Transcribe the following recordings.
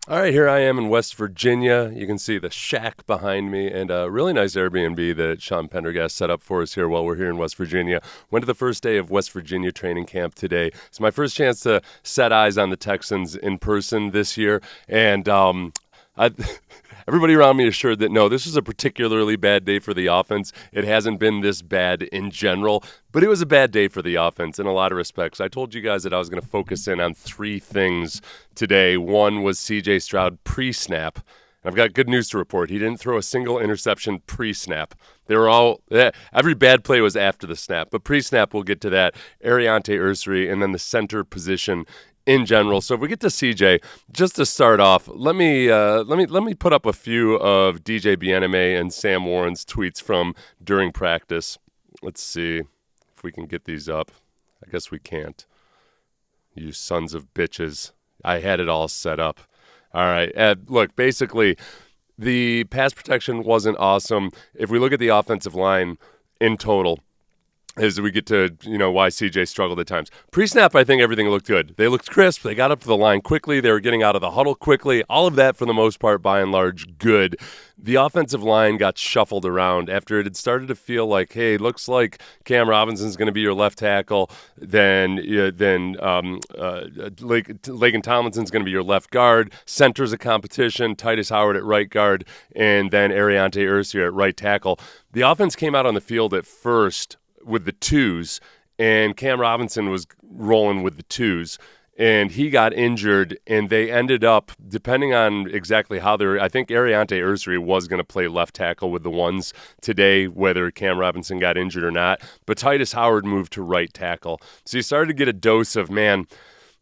All right, here I am in West Virginia. You can see the shack behind me and a really nice Airbnb that Sean Pendergast set up for us here while we're here in West Virginia. Went to the first day of West Virginia training camp today. It's my first chance to set eyes on the Texans in person this year, and I, everybody around me assured that no, this was a particularly bad day for the offense. It hasn't been this bad in general, but it was a bad day for the offense in a lot of respects. I told you guys that I was going to focus in on three things today. One was C.J. Stroud pre-snap. I've got good news to report. He didn't throw a single interception pre-snap. They were all every bad play was after the snap, but pre-snap we'll get to that. Ariante Ursary and then the center position in general. So if we get to CJ, just to start off, let me put up a few of DJ Bieneme and Sam Warren's tweets from during practice. Let's see if we can get these up. I guess we can't. You sons of bitches. I had it all set up. All right. Look, basically, the pass protection wasn't awesome. If we look at the offensive line in total, as we get to, why CJ struggled at times. Pre-snap, I think everything looked good. They looked crisp. They got up to the line quickly. They were getting out of the huddle quickly. All of that, for the most part, by and large, good. The offensive line got shuffled around after it had started to feel like, hey, looks like Cam Robinson's going to be your left tackle. Then Laken Tomlinson's going to be your left guard. Center's a competition. Titus Howard at right guard. And then Ariante Ursary at right tackle. The offense came out on the field at first with the twos, and Cam Robinson was rolling with the twos, and he got injured, and they ended up, depending on exactly how they're, I think Ariante Ursary was going to play left tackle with the ones today, whether Cam Robinson got injured or not, but Titus Howard moved to right tackle. So you started to get a dose of, man,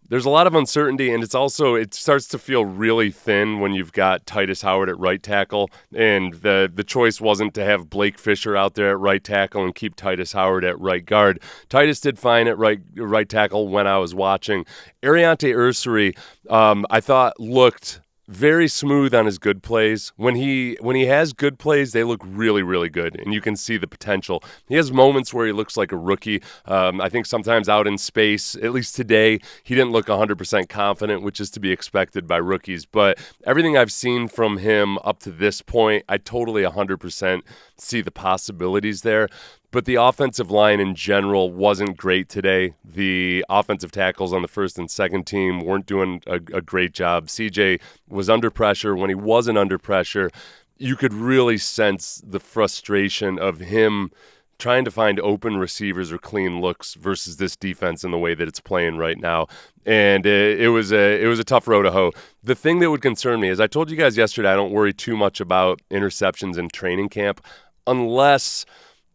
there's a lot of uncertainty, and it starts to feel really thin when you've got Titus Howard at right tackle, and the choice wasn't to have Blake Fisher out there at right tackle and keep Titus Howard at right guard. Titus did fine at right tackle when I was watching. Ariante Ursary, I thought looked very smooth on his good plays. When he has good plays, they look really, really good, and you can see the potential. He has moments where he looks like a rookie. I think sometimes out in space, at least today, he didn't look 100% confident, which is to be expected by rookies. But everything I've seen from him up to this point, I totally 100% see the possibilities there. But the offensive line in general wasn't great today. The offensive tackles on the first and second team weren't doing a great job. CJ was under pressure. When he wasn't under pressure, you could really sense the frustration of him trying to find open receivers or clean looks versus this defense in the way that it's playing right now. And it was a tough row to hoe. The thing that would concern me, as I told you guys yesterday, I don't worry too much about interceptions in training camp unless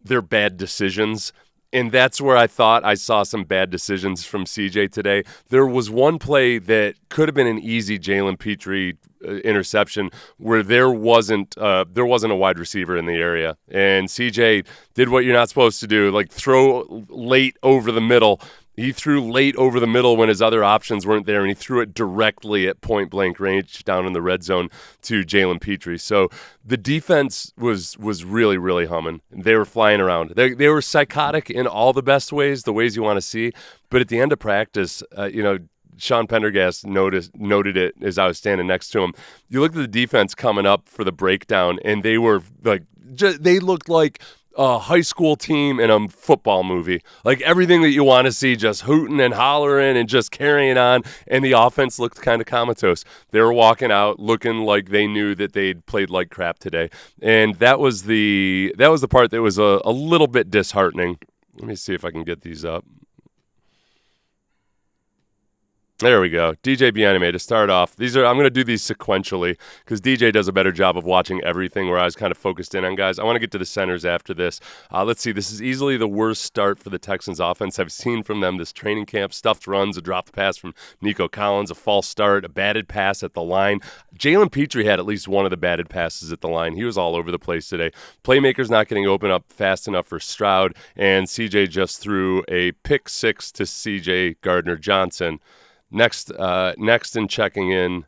they're bad decisions, and that's where I thought I saw some bad decisions from CJ today. There was one play that could have been an easy Jalen Petrie interception where there wasn't a wide receiver in the area, and CJ did what you're not supposed to do, like throw late over the middle. He threw late over the middle when his other options weren't there, and he threw it directly at point-blank range down in the red zone to Jalen Petrie. So the defense was really, really humming. They were flying around. They were psychotic in all the best ways, the ways you want to see. But at the end of practice, Sean Pendergast noted it as I was standing next to him. You look at the defense coming up for the breakdown, and they were like, they looked like a high school team in a football movie. Like everything that you want to see, just hooting and hollering and just carrying on. And the offense looked kind of comatose. They were walking out looking like they knew that they'd played like crap today. And that was the part that was a little bit disheartening. Let me see if I can get these up. There we go. DJ Bieneme to start off. I'm going to do these sequentially because DJ does a better job of watching everything where I was kind of focused in on guys. I want to get to the centers after this. Let's see. This is easily the worst start for the Texans offense I've seen from them this training camp. Stuffed runs, a dropped pass from Nico Collins, a false start, a batted pass at the line. Jalen Petrie had at least one of the batted passes at the line. He was all over the place today. Playmakers not getting open up fast enough for Stroud, and CJ just threw a pick six to CJ Gardner-Johnson. Next in checking in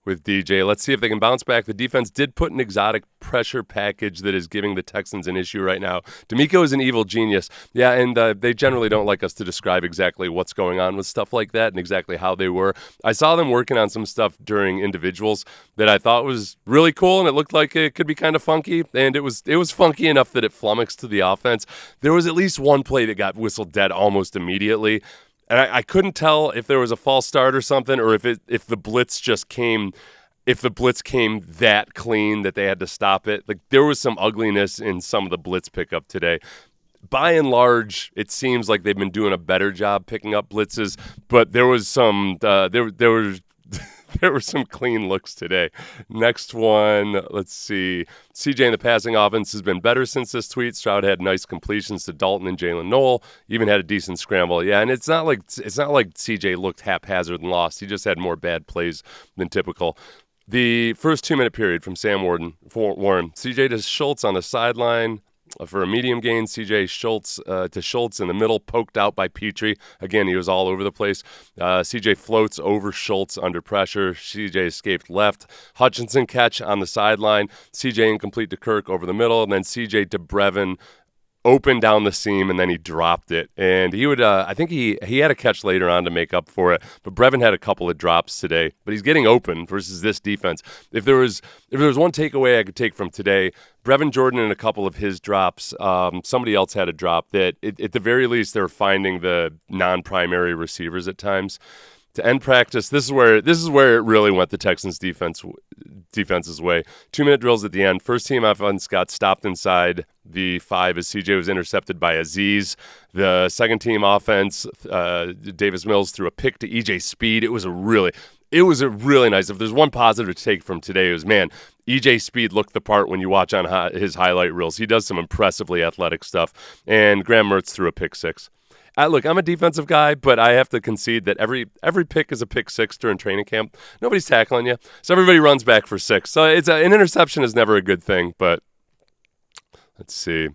with DJ. Let's see if they can bounce back. The defense did put an exotic pressure package that is giving the Texans an issue right now. D'Amico is an evil genius. Yeah, and they generally don't like us to describe exactly what's going on with stuff like that and exactly how they were. I saw them working on some stuff during individuals that I thought was really cool, and it looked like it could be kind of funky, and it was funky enough that it flummoxed to the offense. There was at least one play that got whistled dead almost immediately. And I couldn't tell if there was a false start or something, or if the blitz came that clean that they had to stop it. Like, there was some ugliness in some of the blitz pickup today. By and large, it seems like they've been doing a better job picking up blitzes, but there was some there were some clean looks today. Next one, let's see. CJ in the passing offense has been better since this tweet. Stroud had nice completions to Dalton and Jalen Noel. Even had a decent scramble. Yeah, and it's not like CJ looked haphazard and lost. He just had more bad plays than typical. The first 2-minute period from Sam Warren. CJ to Schultz on the sideline. For a medium gain, C.J. Schultz to Schultz in the middle, poked out by Petrie. Again, he was all over the place. C.J. floats over Schultz under pressure. C.J. escaped left. Hutchinson catch on the sideline. C.J. incomplete to Kirk over the middle. And then C.J. to Brevin open down the seam, and then he dropped it. And he would, I think he had a catch later on to make up for it. But Brevin had a couple of drops today. But he's getting open versus this defense. If there was one takeaway I could take from today, Brevin Jordan and a couple of his drops, somebody else had a drop that, at the very least, they're finding the non-primary receivers at times. To end practice, this is where it really went the Texans' defense's way. 2-minute drills at the end. First team offense got stopped inside the 5 as CJ was intercepted by Aziz. The second team offense, Davis Mills threw a pick to EJ Speed. It was a really nice. If there's one positive to take from today, it was, man, EJ Speed looked the part when you watch on his highlight reels. He does some impressively athletic stuff. And Graham Mertz threw a pick 6. Look, I'm a defensive guy, but I have to concede that every pick is a pick 6 during training camp. Nobody's tackling you, so everybody runs back for 6. So an interception is never a good thing, but let's see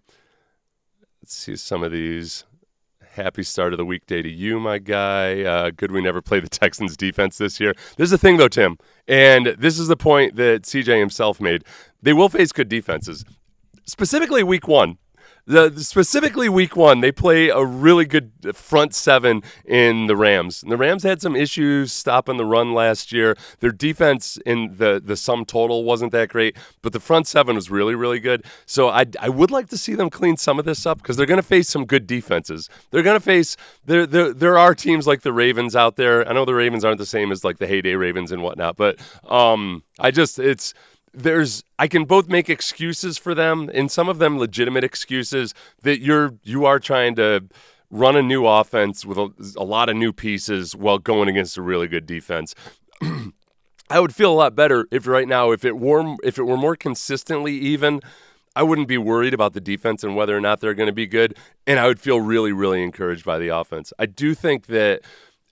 some of these. Happy start of the weekday to you, my guy. Good we never play the Texans defense this year. This is the thing, though, Tim, and this is the point that CJ himself made. They will face good defenses, specifically week 1. Specifically week 1, they play a really good front 7 in the Rams. And the Rams had some issues stopping the run last year. Their defense in the sum total wasn't that great, but the front 7 was really, really good. So I would like to see them clean some of this up because they're going to face some good defenses. They're going to face there are teams like the Ravens out there. I know the Ravens aren't the same as like the heyday Ravens and whatnot, but I can both make excuses for them, and some of them legitimate excuses, that you are trying to run a new offense with a lot of new pieces while going against a really good defense. I would feel a lot better if it were more consistently even. I wouldn't be worried about the defense and whether or not they're going to be good, and I would feel really, really encouraged by the offense. I do think that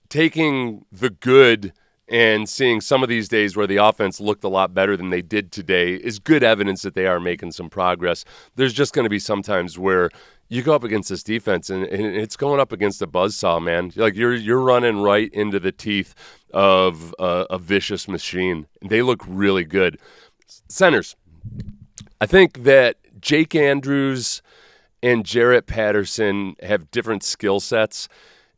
taking the good and seeing some of these days where the offense looked a lot better than they did today is good evidence that they are making some progress. There's just going to be some times where you go up against this defense and it's going up against a buzzsaw, man. Like you're running right into the teeth of a vicious machine. They look really good. Centers. I think that Jake Andrews and Jarrett Patterson have different skill sets,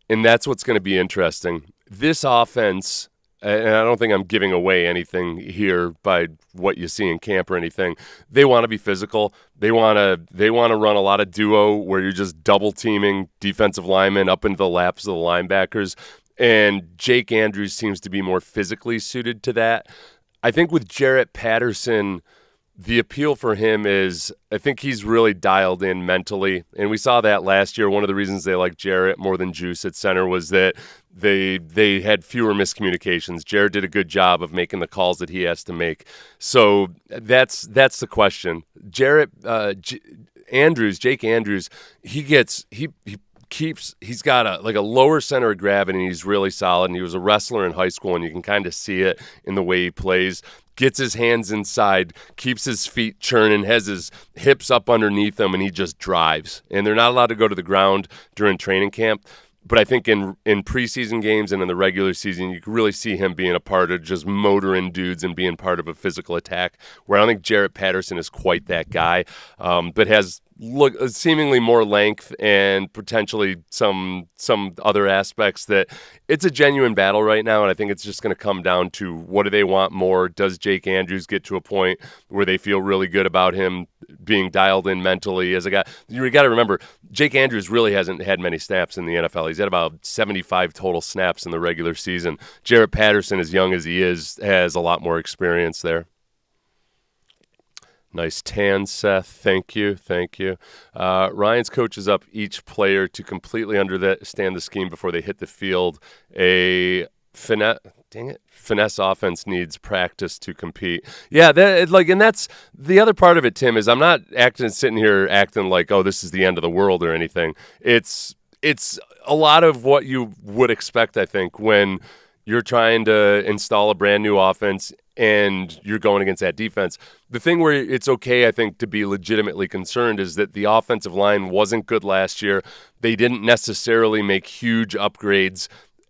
and that's what's going to be interesting. This offense, and I don't think I'm giving away anything here by what you see in camp or anything. They want to be physical. They want to run a lot of duo where you're just double teaming defensive linemen up into the laps of the linebackers. And Jake Andrews seems to be more physically suited to that. I think with Jarrett Patterson, the appeal for him is I think he's really dialed in mentally. And we saw that last year. One of the reasons they liked Jarrett more than Juice at center was that they had fewer miscommunications. Jarrett did a good job of making the calls that he has to make. So that's the question. Jake Andrews, he's got a lower center of gravity, and he's really solid. And he was a wrestler in high school, and you can kind of see it in the way he plays. Gets his hands inside, keeps his feet churning, has his hips up underneath him, and he just drives. And they're not allowed to go to the ground during training camp. But I think in preseason games and in the regular season, you can really see him being a part of just motoring dudes and being part of a physical attack, where I don't think Jarrett Patterson is quite that guy, but has seemingly more length and potentially some other aspects that it's a genuine battle right now, and I think it's just going to come down to what do they want more? Does Jake Andrews get to a point where they feel really good about him being dialed in mentally as a guy? You got to remember, Jake Andrews really hasn't had many snaps in the NFL. He's had about 75 total snaps in the regular season. Jarrett Patterson, as young as he is, has a lot more experience there. Nice tan, Seth. Thank you. Ryan's coaches up each player to completely understand the scheme before they hit the field. A finesse offense needs practice to compete. Yeah, and that's the other part of it, Tim, is I'm not sitting here acting like, oh, this is the end of the world or anything. It's a lot of what you would expect, I think, when you're trying to install a brand new offense and you're going against that defense. The thing where it's okay, I think, to be legitimately concerned is that the offensive line wasn't good last year. They didn't necessarily make huge upgrades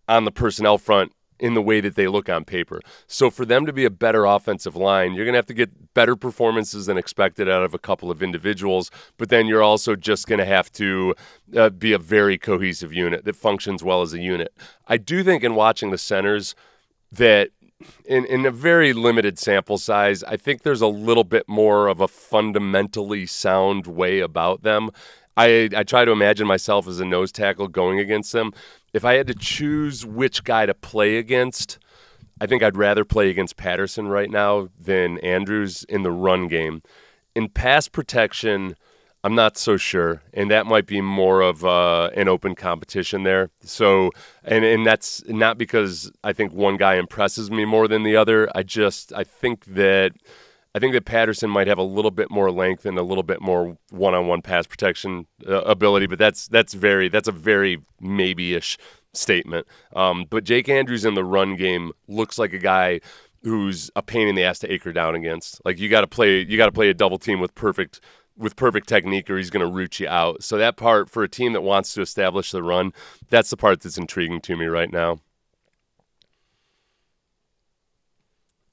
on the personnel front in the way that they look on paper. So for them to be a better offensive line, you're going to have to get better performances than expected out of a couple of individuals, but then you're also just going to have to be a very cohesive unit that functions well as a unit. I do think in watching the centers that in a very limited sample size, I think there's a little bit more of a fundamentally sound way about them. I try to imagine myself as a nose tackle going against them. If I had to choose which guy to play against, I think I'd rather play against Patterson right now than Andrews in the run game. In pass protection, I'm not so sure, and that might be more of an open competition there. So, and that's not because I think one guy impresses me more than the other. I think that Patterson might have a little bit more length and a little bit more one-on-one pass protection ability, but that's a very maybe-ish statement. But Jake Andrews in the run game looks like a guy who's a pain in the ass to acre down against. Like you got to play a double team with perfect technique, or he's going to root you out. So that part, for a team that wants to establish the run, that's the part that's intriguing to me right now.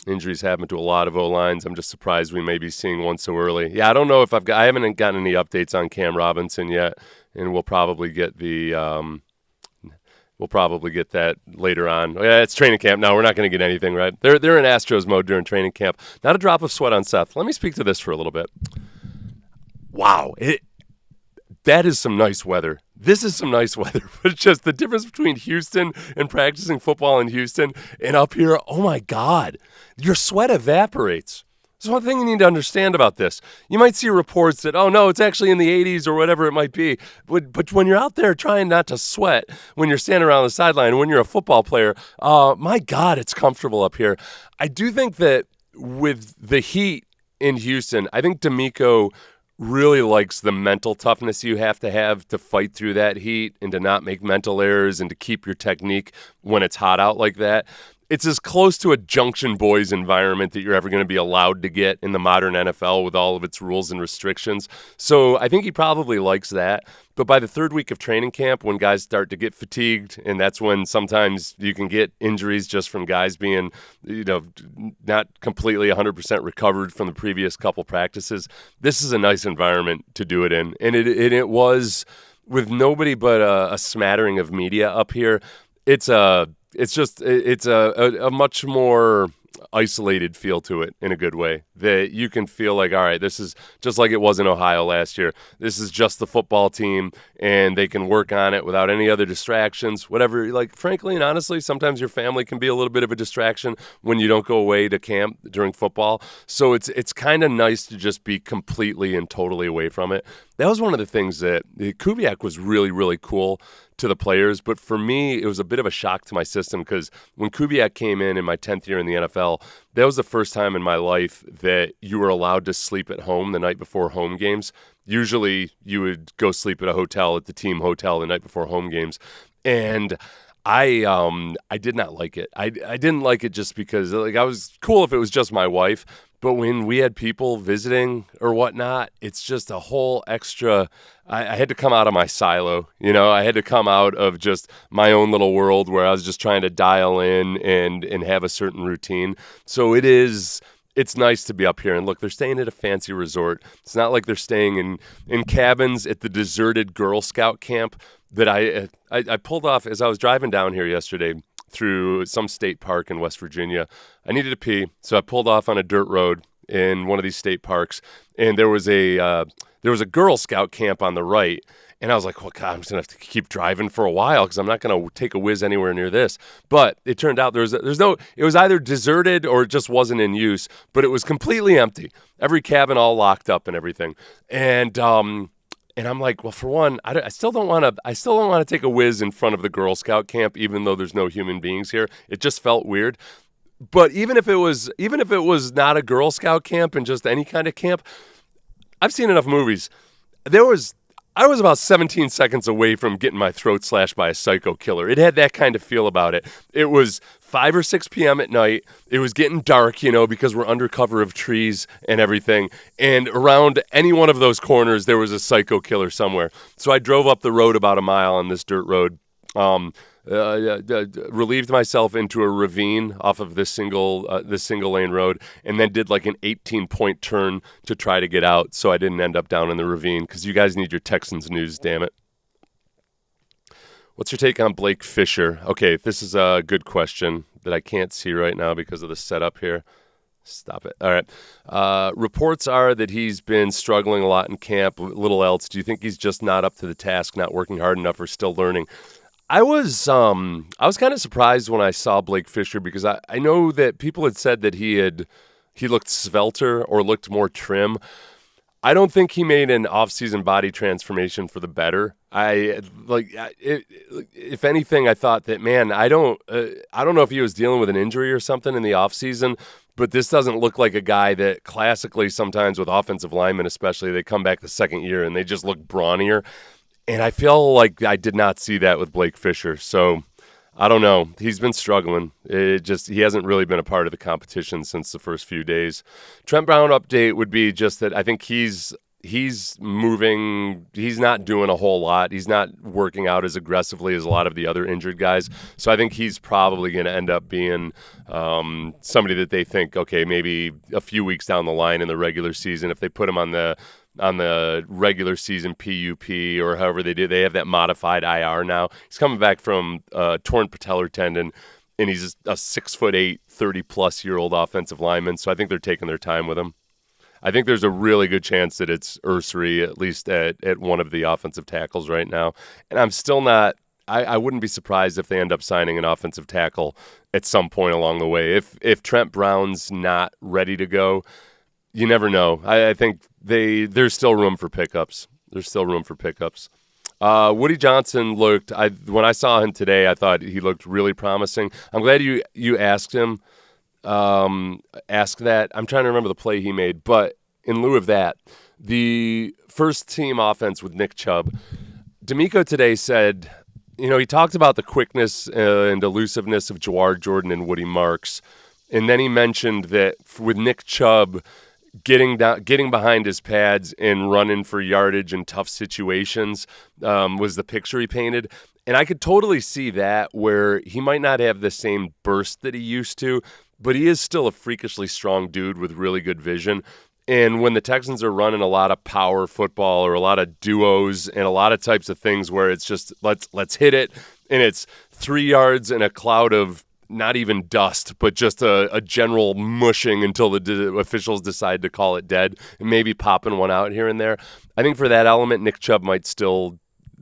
Injuries happen to a lot of O-lines. I'm just surprised we may be seeing one so early. Yeah, I don't know if I haven't gotten any updates on Cam Robinson yet, and we'll probably get that later on. Oh, yeah, it's training camp now. We're not going to get anything, right? They're in Astros mode during training camp. Not a drop of sweat on Seth. Let me speak to this for a little bit. Wow, that is some nice weather. This is some nice weather, but it's just the difference between Houston and practicing football in Houston and up here, oh my God, your sweat evaporates. There's one thing you need to understand about this. You might see reports that, oh no, it's actually in the 80s or whatever it might be, but when you're out there trying not to sweat, when you're standing around the sideline, when you're a football player, my God, it's comfortable up here. I do think that with the heat in Houston, I think D'Amico really likes the mental toughness you have to fight through that heat and to not make mental errors and to keep your technique when it's hot out like that. It's as close to a Junction Boys environment that you're ever going to be allowed to get in the modern NFL with all of its rules and restrictions. So I think he probably likes that. But by the third week of training camp, when guys start to get fatigued, and that's when sometimes you can get injuries just from guys being, not completely 100% recovered from the previous couple practices, this is a nice environment to do it in. And it was, with nobody but a smattering of media up here, it's a much more isolated feel to it in a good way, that you can feel like, all right, this is just like it was in Ohio last year. This is just the football team, and they can work on it without any other distractions, whatever. Like, frankly and honestly, sometimes your family can be a little bit of a distraction when you don't go away to camp during football. So it's kind of nice to just be completely and totally away from it. That was one of the things that Kubiak was really, really cool to the players, but for me, it was a bit of a shock to my system, because when Kubiak came in my 10th year in the NFL, that was the first time in my life that you were allowed to sleep at home the night before home games. Usually, you would go sleep at a hotel, at the team hotel, the night before home games, and I did not like it. I didn't like it just because, like, I was cool if it was just my wife, But when we had people visiting or whatnot, it's just a whole extra. I had to come out of my silo, I had to come out of just my own little world where I was just trying to dial in and have a certain routine. So it's nice to be up here. And look, they're staying at a fancy resort. It's not like they're staying in cabins at the deserted Girl Scout camp that I pulled off as I was driving down here yesterday through some state park in West Virginia. I needed to pee, so I pulled off on a dirt road in one of these state parks, and there was a Girl Scout camp on the right. And I was like, well, God, I'm just going to have to keep driving for a while because I'm not going to take a whiz anywhere near this. But it turned out it was either deserted or it just wasn't in use, but it was completely empty. Every cabin all locked up and everything. And I'm like, well, for one, I still don't want to take a whiz in front of the Girl Scout camp, even though there's no human beings here. It just felt weird. But even if it was not a Girl Scout camp and just any kind of camp, I've seen enough movies. I was about 17 seconds away from getting my throat slashed by a psycho killer. It had that kind of feel about it. It was 5 or 6 p.m. at night. It was getting dark, because we're under cover of trees and everything. And around any one of those corners, there was a psycho killer somewhere. So I drove up the road about a mile on this dirt road, relieved myself into a ravine off of this single lane road, and then did like an 18-point turn to try to get out so I didn't end up down in the ravine, because you guys need your Texans news, damn it. What's your take on Blake Fisher? Okay, this is a good question that I can't see right now because of the setup here. Stop it. All right. Reports are that he's been struggling a lot in camp, little else. Do you think he's just not up to the task, not working hard enough, or still learning? I was kind of surprised when I saw Blake Fisher, because I know that people had said that he looked svelter or looked more trim. I don't think he made an off-season body transformation for the better. If anything, I thought that, man, I don't know if he was dealing with an injury or something in the off-season, but this doesn't look like a guy that classically sometimes with offensive linemen especially, they come back the second year and they just look brawnier. And I feel like I did not see that with Blake Fisher. So I don't know. He's been struggling. He hasn't really been a part of the competition since the first few days. Trent Brown update would be just that I think he's moving. He's not doing a whole lot. He's not working out as aggressively as a lot of the other injured guys. So I think he's probably going to end up being somebody that they think, okay, maybe a few weeks down the line in the regular season, if they put him on the regular season PUP or however they do. They have that modified IR now. He's coming back from torn patellar tendon, and he's a 6'8", 30-plus-year-old offensive lineman, so I think they're taking their time with him. I think there's a really good chance that it's Ursary, at least at one of the offensive tackles right now. And I'm still not – I wouldn't be surprised if they end up signing an offensive tackle at some point along the way. If Trent Brown's not ready to go, you never know. I think there's still room for pickups. Woody Johnson looked. When I saw him today, I thought he looked really promising. I'm glad you asked him. Ask that. I'm trying to remember the play he made, but in lieu of that, the first team offense with Nick Chubb. D'Amico today said, he talked about the quickness and elusiveness of Jawar Jordan and Woody Marks, and then he mentioned that with Nick Chubb getting behind his pads and running for yardage in tough situations was the picture he painted. And I could totally see that, where he might not have the same burst that he used to, but he is still a freakishly strong dude with really good vision. And when the Texans are running a lot of power football or a lot of duos and a lot of types of things where it's just let's hit it, and it's 3 yards in a cloud of not even dust, but just a general mushing until the officials decide to call it dead, and maybe popping one out here and there. I think for that element, Nick Chubb might still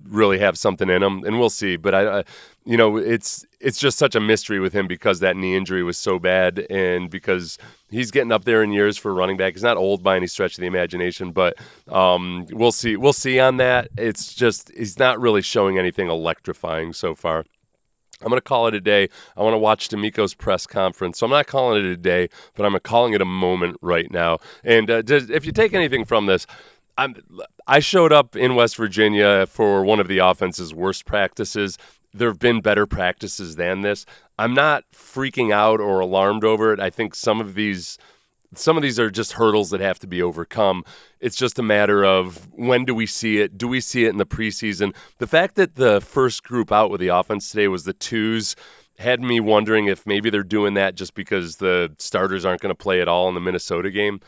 really have something in him, and we'll see. But it's just such a mystery with him because that knee injury was so bad, and because he's getting up there in years for a running back. He's not old by any stretch of the imagination, but we'll see. We'll see on that. It's just he's not really showing anything electrifying so far. I'm going to call it a day. I want to watch D'Amico's press conference. So I'm not calling it a day, but I'm calling it a moment right now. And if you take anything from this, I showed up in West Virginia for one of the offense's worst practices. There have been better practices than this. I'm not freaking out or alarmed over it. I think some of these Some of these are just hurdles that have to be overcome. It's just a matter of when do we see it? Do we see it in the preseason? The fact that the first group out with the offense today was the twos had me wondering if maybe they're doing that just because the starters aren't going to play at all in the Minnesota game.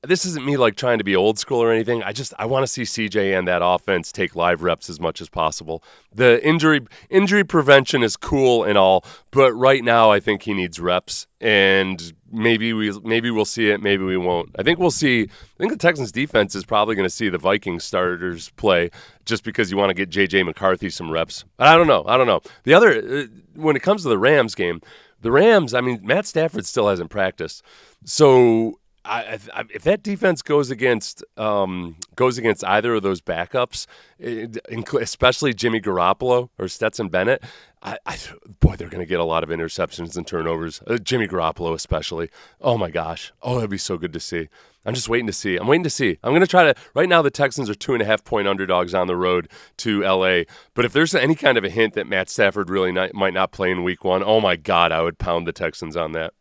This isn't me like trying to be old school or anything. I want to see CJ and that offense take live reps as much as possible. The injury prevention is cool and all, but right now I think he needs reps, and maybe we'll see it, maybe we won't. I think the Texans defense is probably going to see the Vikings starters play just because you want to get J.J. McCarthy some reps. I don't know. The other when it comes to the Rams game, Matt Stafford still hasn't practiced, so. If that defense goes against either of those backups, especially Jimmy Garoppolo or Stetson Bennett, they're going to get a lot of interceptions and turnovers. Jimmy Garoppolo especially. Oh my gosh. Oh, that'd be so good to see. I'm just waiting to see. I'm going to try to. Right now, the Texans are 2.5-point underdogs on the road to L.A. But if there's any kind of a hint that Matt Stafford really might not play in Week 1, oh my God, I would pound the Texans on that.